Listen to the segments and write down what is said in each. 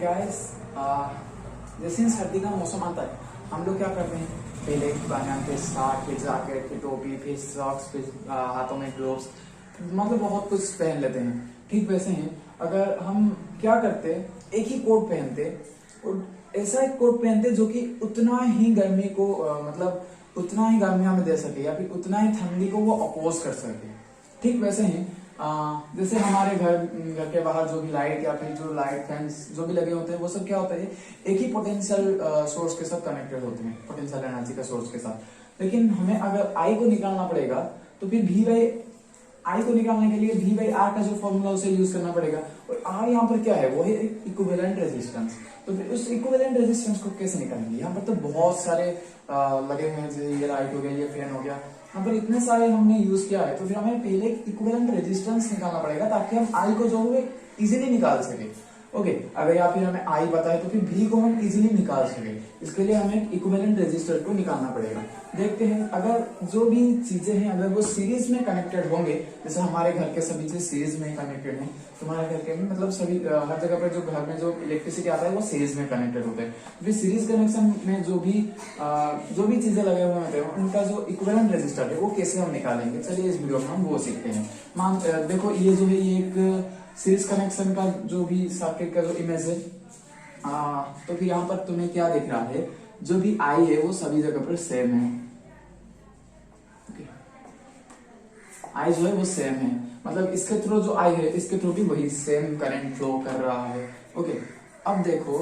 Guys, जैसे सर्दी का मौसम आता है हम लोग क्या करते हैं, पहले बनियान, फिर शर्ट, फिर जैकेट, फिर टोपी, फिर सॉक्स, फिर हाथों में ग्लोव्स, मतलब बहुत कुछ पहन लेते हैं। ठीक वैसे ही अगर हम क्या करते, एक ही कोट पहनते और ऐसा एक कोट पहनते जो कि उतना ही गर्मी को मतलब उतना ही गर्मी हमें दे सके या फिर उतना ही ठंडी को वो अपोज कर सके। ठीक वैसे ही जैसे हमारे घर के बाहर जो भी लाइट या फिर जो लाइट फैंस जो भी लगे होते हैं वो सब क्या होता है, एक ही पोटेंशियल सोर्स के साथ कनेक्टेड होते हैं, पोटेंशियल एनर्जी का सोर्स के साथ। लेकिन हमें अगर आई को निकालना पड़ेगा तो फिर भी भाई आई को निकालने के लिए भी बाई आर का जो फॉर्मूला उसे यूज करना पड़ेगा। और आर यहाँ पर क्या है, वो है इक्विवेलेंट रेजिस्टेंस। तो फिर उस इक्विवेलेंट रेजिस्टेंस को कैसे निकालेंगे? यहाँ पर तो बहुत सारे लगे हुए हैं, जैसे ये लाइट हो गया, ये फैन हो गया, यहाँ पर इतने सारे हमने यूज किया है। तो फिर हमें पहले इक्विवेलेंट रेजिस्टेंस निकालना पड़ेगा ताकि हम आई को जो है इजीली निकाल सके। ओके, अगर या फिर हमें आई पता है तो फिर भी को हम इजीली निकाल सके। इसके लिए हमें इक्विवेलेंट रेजिस्टर को निकालना पड़ेगा। देखते हैं, अगर जो भी चीजें हैं अगर वो सीरीज में कनेक्टेड होंगे, जैसे हमारे घर के सभी चीज सीरीज में कनेक्टेड हैं, तुम्हारे घर के भी मतलब सभी हर जगह पर जो घर में जो इलेक्ट्रिसिटी आता है वो सीरीज में कनेक्टेड होते हैं। फिर सीरीज कनेक्शन में जो भी चीजें लगे हुए होते हैं उनका जो इक्विवेलेंट रेजिस्टर है वो कैसे हम निकालेंगे, चलिए इस वीडियो में हम वो सीखते हैं। देखो ये जो है ये एक सीरीज कनेक्शन का जो भी सर्किट का जो इमेज है, तो फिर यहाँ पर तुम्हें क्या दिख रहा है, जो भी आई है वो सभी जगह पर सेम है। आई जो है वो सेम है, मतलब इसके थ्रू जो आई है इसके थ्रू भी वही सेम करंट फ्लो कर रहा है। ओके, अब देखो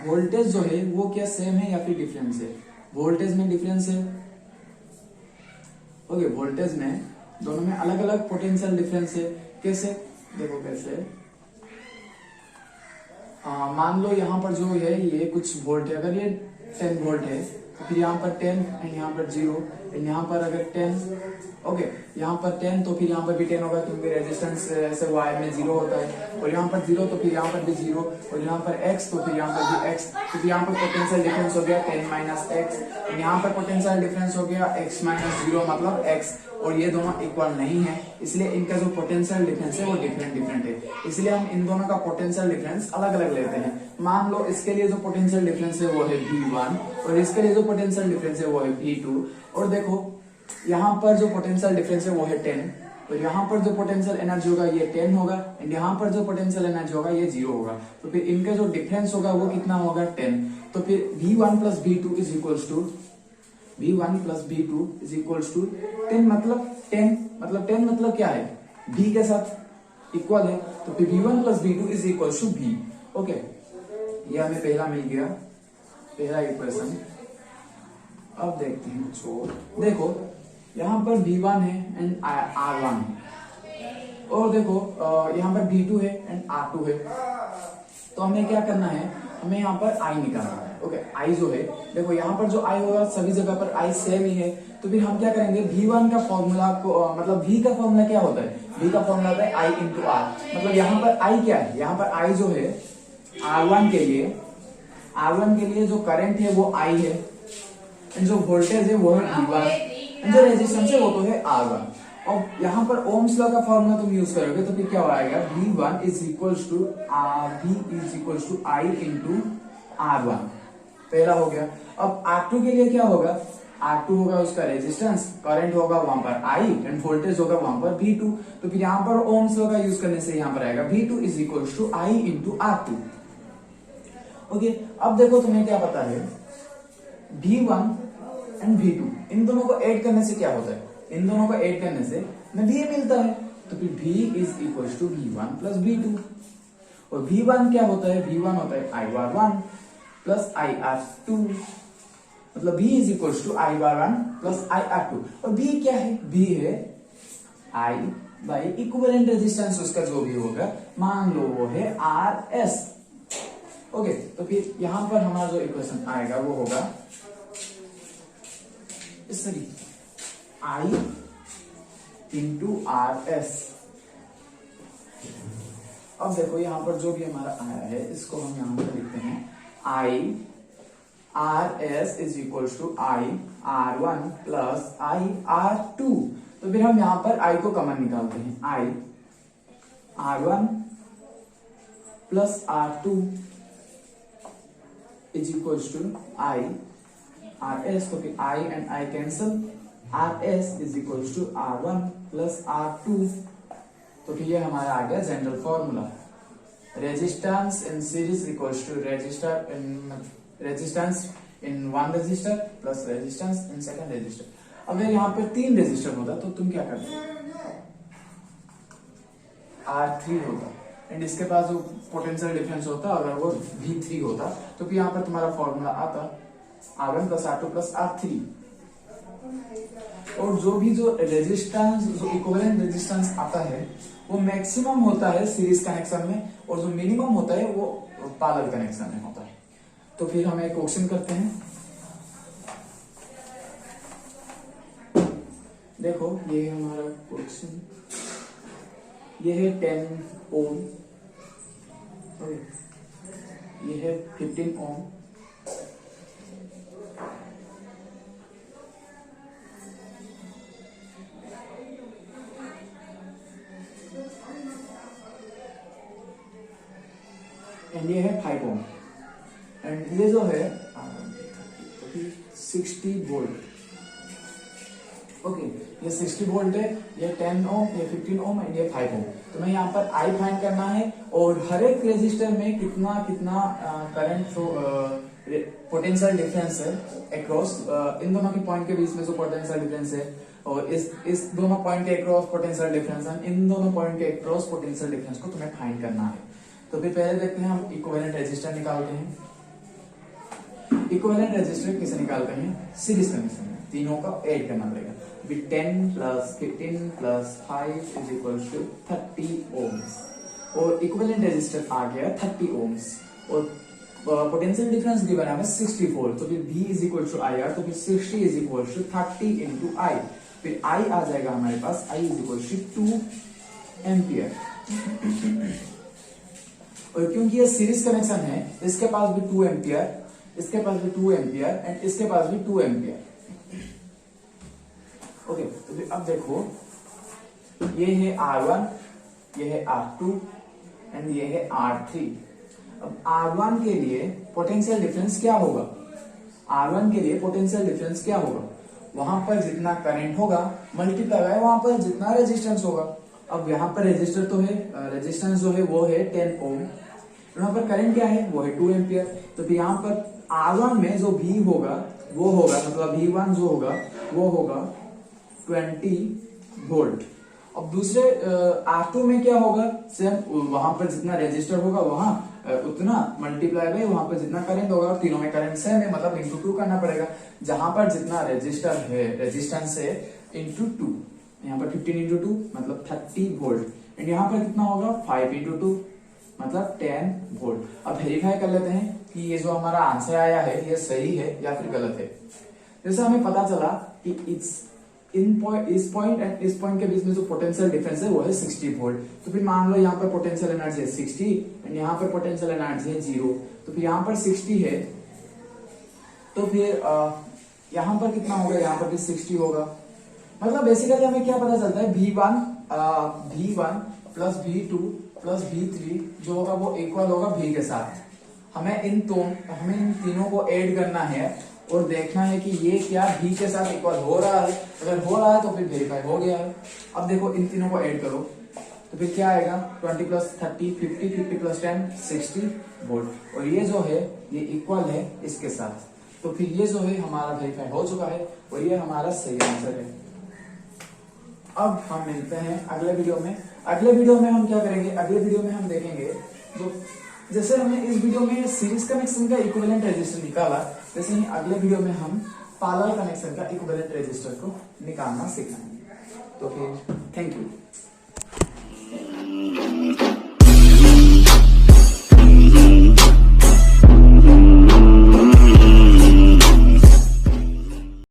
वोल्टेज जो है वो क्या सेम है या फिर डिफरेंस है? वोल्टेज में डिफरेंस है। ओके, वोल्टेज में दोनों में अलग अलग पोटेंशियल डिफरेंस है। कैसे? देखो कैसे, मान लो यहाँ पर जो है ये कुछ वोल्ट है, अगर ये 10 वोल्ट है तो फिर यहाँ पर 10 एंड यहाँ पर 0 एंड यहाँ पर अगर 10, ओके यहाँ पर 10 तो फिर यहाँ पर भी 10 होगा क्योंकि रेजिस्टेंस ऐसे वायर में 0 होता है। और यहाँ पर 0 तो फिर यहाँ पर भी 0 और यहाँ पर x तो फिर यहाँ पर भी x, तो फिर यहाँ पर पोटेंशियल डिफरेंस हो गया 10 माइनस एक्स, यहाँ पर पोटेंशियल डिफरेंस हो गया x माइनस 0 मतलब x। और ये दोनों इक्वल नहीं है, इसलिए इनका जो पोटेंशियल डिफरेंस है वो डिफरेंट है, इसलिए हम इन दोनों का पोटेंशियल डिफरेंस अलग अलग लेते हैं। मान लो इसके लिए जो पोटेंशियल डिफरेंस है वो है V1 और इसके लिए जो पोटेंशियल डिफरेंस है वो है V2। और देखो यहाँ पर जो पोटेंशियल डिफरेंस है वो है 10 और यहाँ पर जो पोटेंशियल एनर्जी होगा ये 10 होगा एंड यहाँ पर जो पोटेंशियल एनर्जी होगा ये 0 होगा। तो फिर इनका जो डिफरेंस होगा वो कितना होगा 10। तो फिर V1 plus V2 is equals to V1 plus V2 is equals to 10 मतलब 10 मतलब क्या है, V के साथ इक्वल है। तो फिर V1 plus V2 is equals to V। Okay, ये हमें पहला मिल गया, पहला इक्वेशन। अब देखते हैं कुछ और। देखो यहाँ पर V1 है एंड R1 है और देखो यहाँ पर V2 है एंड R2 है। तो हमें क्या करना है, हमें यहाँ पर I निकालना है। ओके, I जो है देखो यहाँ पर जो I होगा सभी जगह पर I सेम ही है। तो फिर हम क्या करेंगे, V1 का फॉर्मूला को मतलब V का फॉर्मूला क्या होता है, V का फॉर्मूला होता है I इंटू R। मतलब यहाँ पर I क्या है, यहाँ पर I जो है R1 के लिए जो करंट है वो I है एंड जो वोल्टेज है वो है V1, जो रेजिस्टेंस है वो तो है R1। और यहाँ पर ओम्स लॉ का फॉर्मूला तुम यूज करोगे तो फिर क्या आएगा, V1 is equals to V is equals to I into R1। पहला हो गया। अब R2 के लिए क्या होगा, R2 होगा उसका रेजिस्टेंस, करंट होगा वहां पर I एंड वोल्टेज होगा वहां पर V2। तो फिर यहाँ पर ओम्स लॉ का यूज करने से यहाँ पर आएगा V2 is equals to I into R2। Okay, अब देखो तुम्हें क्या पता है, V1 एंड V2 इन दोनों को ऐड करने से क्या होता है, इन दोनों को ऐड करने से हमें V मिलता है। तो फिर V is equals to V1 plus V2। और V1 क्या होता है, V1 होता है IR1 प्लस IR2, मतलब V is equals to IR1 plus IR2। और V क्या है, V है I बाई इक्विवेलेंट रेजिस्टेंस उसका जो भी होगा, मान लो वो है RS। ओके, तो फिर यहां पर हमारा जो इक्वेशन आएगा वो होगा इस तरीके, I इंटू RS। अब देखो यहाँ पर जो भी हमारा आया है इसको हम यहाँ पर लिखते हैं I RS is equals to I R1 plus I R2। तो फिर हम यहाँ पर I को कॉमन निकालते हैं, I R1 plus R2 is equal to I R S, तो फिर I and I cancel, R S is equal to R one plus R two, तो फिर ये हमारा आ गया general formula. Resistance in series equals to resistance in one resistor plus resistance in second resistor. अगर यहाँ पे 3 रजिस्टर होता तो तुम क्या करते, R3 होता एंड इसके पास जो पोटेंशियल डिफरेंस होता अगर वो V3 होता तो फिर यहाँ पर तुम्हारा फॉर्मूला आता R1 plus R2 plus R3। और जो रेजिस्टेंस, जो इक्विवेलेंट रेजिस्टेंस आता है वो मैक्सिमम होता है सीरीज कनेक्शन में, और जो मिनिमम होता है वो पैरेलल कनेक्शन में होता है। तो फिर हम एक क्वेश्चन करते हैं। देखो ये है हमारा क्वेश्चन, ये है 10 ओम, ये है 15 ओम, एंड ये है 5 ओम, एंड ये जो है 60 वोल्ट। ओके, ये 60 वोल्ट है, ये 10 ओम, ये 15 ओम एंड ये 5 ओम। तो मैं यहाँ पर आई फाइंड करना है और हर एक रेजिस्टर में कितना कितना करंट पोटेंशियल डिफरेंस है अक्रॉस इन दोनों के पॉइंट के बीच में जो पोटेंशियल डिफरेंस है, और इस दोनों पॉइंट के अक्रॉस पोटेंशियल डिफरेंस है, इन दोनों पॉइंट के अक्रॉस पोटेंशियल डिफरेंस को तुम्हें फाइंड करना है। तो फिर पहले देखते हैं हम इक्विवेलेंट रेजिस्टर निकालते हैं। इक्विवेलेंट रेजिस्टर किसे निकालते हैं, सीरीज कनेक्शन में तीनों का ऐड करना पड़ेगा। 10 plus 15 plus 5 is equal to 30 ohms, और इक्विवेलेंट रेजिस्टर आ गया 30 ओम्स, और पोटेंशियल डिफरेंस गिवन है हमें 60 वोल्ट। तो फिर V is equal to I R, तो फिर 60 is equal to 30 into I, फिर I आ जाएगा हमारे पास, I is equal to 2 ampere. और क्योंकि ये सीरीज कनेक्शन है, इसके पास भी 2 एम्पियर, इसके पास भी 2 एम्पियर एंड इसके पास भी 2 एम्पियर। ओके, तो फिर अब देखो ये है R1, ये है R2 एंड ये है R3। अब R1 के लिए पोटेंशियल डिफरेंस क्या होगा, R1 के लिए पोटेंशियल डिफरेंस क्या होगा, वहां पर जितना करंट होगा मल्टीप्लाई बाय वहां पर जितना रेजिस्टेंस होगा। अब यहाँ पर रेजिस्टर तो है, रेजिस्टेंस जो है वो है 10 ओम, यहाँ पर करंट क्या है वो है 2 एम्पियर। तो फिर यहाँ पर R1 में जो V होगा वो होगा, मतलब V1 जो होगा वो होगा 20 वोल्ट। अब दूसरे R2 में क्या होगा, सेम वहां पर जितना रेजिस्टर होगा वहां उतना मल्टीप्लाई बाय वहां पर जितना करंट होगा, और तीनों में करंट सेम है मतलब इंटू 2 करना पड़ेगा। जहां पर जितना रेजिस्टर है, रेजिस्टेंस है इंटू 2, यहाँ पर 15 इंटू 2 मतलब 30 वोल्ट, एंड यहाँ पर कितना होगा 5 इंटू 2 मतलब 10 वोल्ट। अब वेरीफाई कर लेते हैं कि ये जो हमारा आंसर आया है ये सही है या फिर गलत है। जैसे हमें पता चला कि इस पॉइंट एंड इस पॉइंट के बीच में जो पोटेंशियल डिफरेंस है वो है 60 वोल्ट। तो फिर मान लो यहाँ पर पोटेंशियल एनर्जी है 60 एंड यहाँ पर पोटेंशियल एनर्जी है 0, तो फिर यहाँ पर 60 है, तो फिर यहाँ पर कितना होगा, यहाँ पर भी 60 होगा। मतलब बेसिकली हमें क्या पता चलता है, V1 plus V2 plus V3 जो होगा वो इक्वल होगा V के साथ। हमें इन तीनों को ऐड करना है और देखना है कि ये क्या V के साथ इक्वल हो रहा है। अगर हो रहा है तो फिर वेरीफाई हो गया है। अब देखो इन तीनों को ऐड करो तो फिर क्या आएगा, 20 प्लस 30 50, 50 प्लस 10 60 वोल्ट, और ये जो है ये इक्वल है इसके साथ। तो फिर ये जो है हमारा वेरीफाई हो चुका है और ये हमारा सही आंसर है। अब हम मिलते हैं अगले वीडियो में। अगले वीडियो में हम क्या करेंगे, अगले वीडियो में हम देखेंगे जो जैसे हमने इस वीडियो में सीरीज कनेक्शन का इक्विवेलेंट रेजिस्टर निकाला, वैसे ही अगले वीडियो में हम पैरेलल कनेक्शन का इक्विवेलेंट रेजिस्टर को निकालना सीखेंगे। तो फिर थैंक यू।